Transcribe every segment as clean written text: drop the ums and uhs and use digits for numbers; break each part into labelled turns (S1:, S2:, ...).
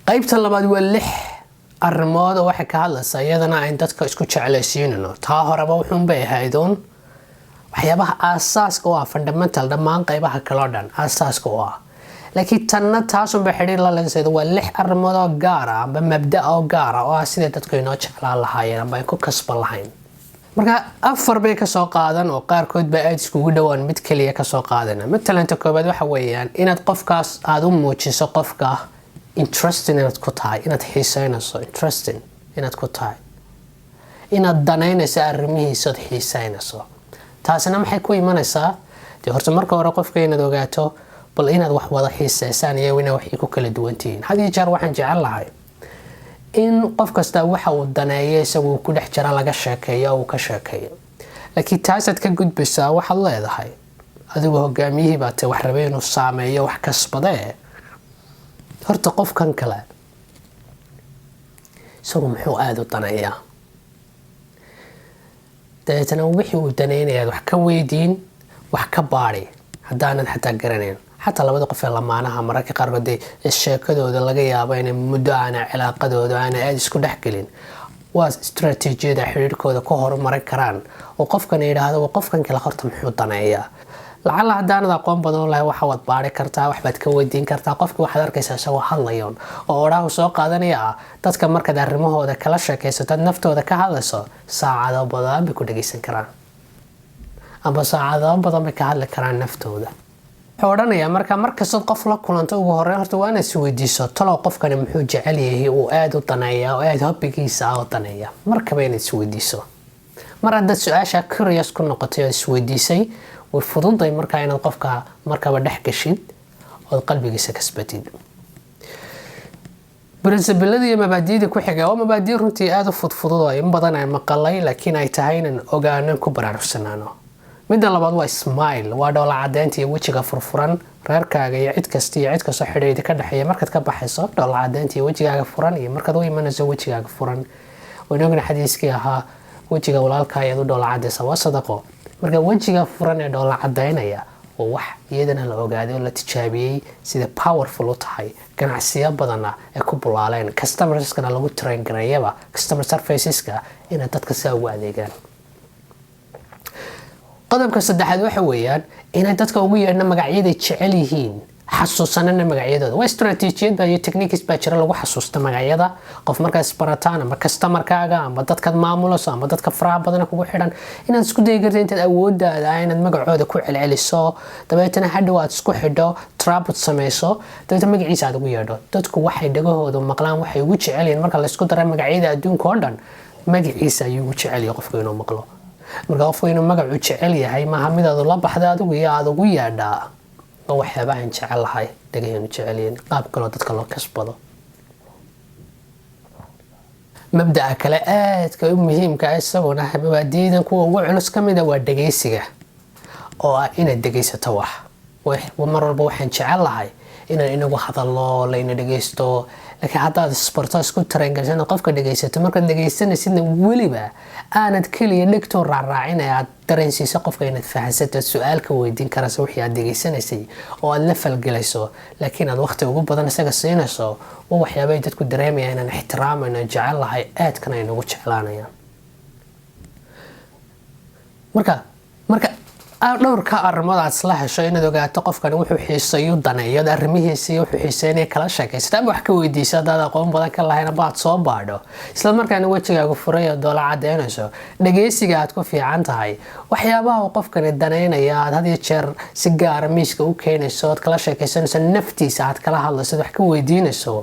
S1: qaybta labaad waa 6 arrimood oo waxa ka hadlaysa iyadana ay dadka isku jeclaysiinayno taa horeba wuxuun bay ahaydon waxyaabaha aasaaska oo fundamental dhammaan qaybaha kala dhan aasaaska oo laakiin tanna taas oo xiriir la leeyahay waa 6 arrimood oo gaar ah ama mabda oo gaar ah oo sida dadku inoo jeclaan lahaayeen ama ay ku kasban lahayn marka 4 bay ka soo qaadan oo qaar kood bay aad iskugu dhawaan mid kaliya ka soo qaadana midna koobaad waxa weeyaan inaad qofkaas aad u muujiso qofka interesting inaad ku tahay inaad xiisaynayso interesting inaad ku tahay inaad danaynayso arrimihiisa aad xiisaynayso taasina maxay ku imanaysaa horta marka hore qofka inaad ogaato bal inaad wax wada xiisaysaan iyo inaad wax ku kala duwantiin hadii jeer waxaan jecel lahay in qof kasta waxa uu daneeyo isagu ku dhex jira laga sheekeeyo oo ka sheekeeyo laakiin taasad ka gudbisa waxa leedahay adigu hogaamiyihii baad wax rabay inuu saameeyo wax kasbadee horta qofkan kale isagu muxuu aad u daneeyaa deetana wixii uu daneynaya wax ka weydiin wax ka baari haddaanad xataa garanayn حتى لو بدو قفل لمانها مركي قرقدي الشيكدooda laga yaabo in muddo aan cilaaqadooda aan aad isku dhaxgelin waa istiraatiijiyada xiriirkooda ku horumar karaan oo qofkan yiraahdo qofkan kala horta muxuu daneeyaa lacala hadaan aqoon badan lahayn waxa wad baari kartaa wax baad ka weydiin kartaa qofka waxa arkaysaa soo hadlayoon oo oraah soo qaadanaya dadka marka arrimahooda kala sheekaysato naftooda ka hadlayso saacado badan bay ku dhageysan karaan ama saacado badan bay ka hadli karaan naftooda xoranaya marka qof la kulanto ugu horreyn horta waa inaad weydiiso talo qofkani muxuu jecel yahay oo aad u daneeyaa oo aad hobbigiisa u daneeyaa marka bay inaad weydiiso mar hadda su'aasha curious ku noqotay oo weydiisay way fududahay marka inaad qofka markaba dhex gashid oo qalbigiisa kasbatid principalada iyo mabaadi'da ku xiga oo mabaadi' runtii aad u fudud oo in badan ay maqalay laakiin ay tahay in ogaanaan ku baraarugsanaano midda labaad waa smile waa dhoola cadeynta iyo wajiga furfuran reerkaaga iyo cid kasta xiriir ka dhaxeeya markaad ka baxayso dhoola cadeynta iyo wajigaaga furan iyo markaad u imanayso wajigaaga furan wanaagna xadiiskii ahaa wajiga walaalka ayaad u dhoola cadeysa waa sadaqo marka wajiga furan ee dhoola cadeynaya oo wax iyadana la ogaaday oo la tijaabiyay sida powerful u tahay ganacsiyo badan ee ku bulaaleen customerskana lagu train gareeyaba customer serviceska in dadka si ugu adeegaan qodobka saddexaad waxa weeyaan in dadka ugu yeedhna magacyada jecel yihiin xasuusanana magacyadooda waa istiraatiijiyad iyo techniques baa jira lagu xasuusto magacyada qof markaas barataan ama customerkaaga ama dadka maamulayso ama dadka faraha badan kugu xidhan inaad isku day gartay intaad awoodaada inaad magacooda ku celceliso dabeetana hadhow aad isku xidho trapot samayso dabeetana magaciisa aad ugu yeedho dadku waxay dhagahooda maqlaan waxay ugu jecel yihiin marka la isku daro magacyada adduunka oo dhan magaciisa ayuu ugu jecel yahay qofku inuu maqlo marka qofku inuu magacu jecel yahay ma hamidaadu la baxda adigu iyo aad ugu yeedhaa oo waxyaabahan jecel lahay dhagahaynu jecelyihiin qaab kale dadka loo kasbado mabda'a kale aadka u muhiimka ah isaguna mabaadi'dan kuwa ugu culus ka mid ah waa dhageysiga oo ah inaad dhageysato wax mar walba waxaan jecel lahay inaan inagu hadallo la ina dhageysto laakiin haddaad isbarto isku tarangashan qofka dhageysato markaad dhageysanaysidna weliba aanad kaliya dhegto raacraacinaya aad dareensiiso qofka inaad fahansato su'aal ka weydiin karayso wixii aad dhageysanaysay oo aad la falgalayso laakiin aad waqti ugu badan isaga siinayso oo waxyaabay dadku dareemayaan inaan ixtiraamayno jecel lahay aadkana inagu jeclaanayaan marka dhowrka arrimood isla hesho inaad ogaato qofkan wuxuu xiiseeyo daneeyo arrimihiisa iyo wuxuu xiiseeyay kala sheekaysta wax ka weydiiso dad aqoon badan ka lahayn baad soo baadho isla markaana wajigaaga furay oo doola cadeynayso dhageysiga aad ku fiican tahay waxyaabaha qofkan daneynaya aad had iyo jeer si gaar ah miiska u keenayso aad kala sheekaysanayso naftiisa aad kala hadlayso wax ka weydiinayso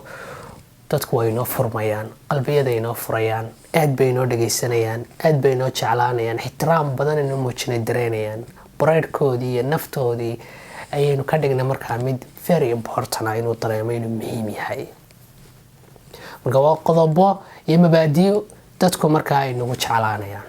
S1: dadku way inoo furmayaan qalbiyada inoo furayaan aad bay inoo dhageysanayaan aad bay inoo jeclaanayaan ixtiraam badan inoo muujinay dareynayaan braidkoodii iyo naftoodii ayaynu ka dhignay markaa mid very important ah inuu dareemo inuu muhiim yahay marka waa qodobo iyo mabaadi'o dadku markaa ay nagu jeclaanayaan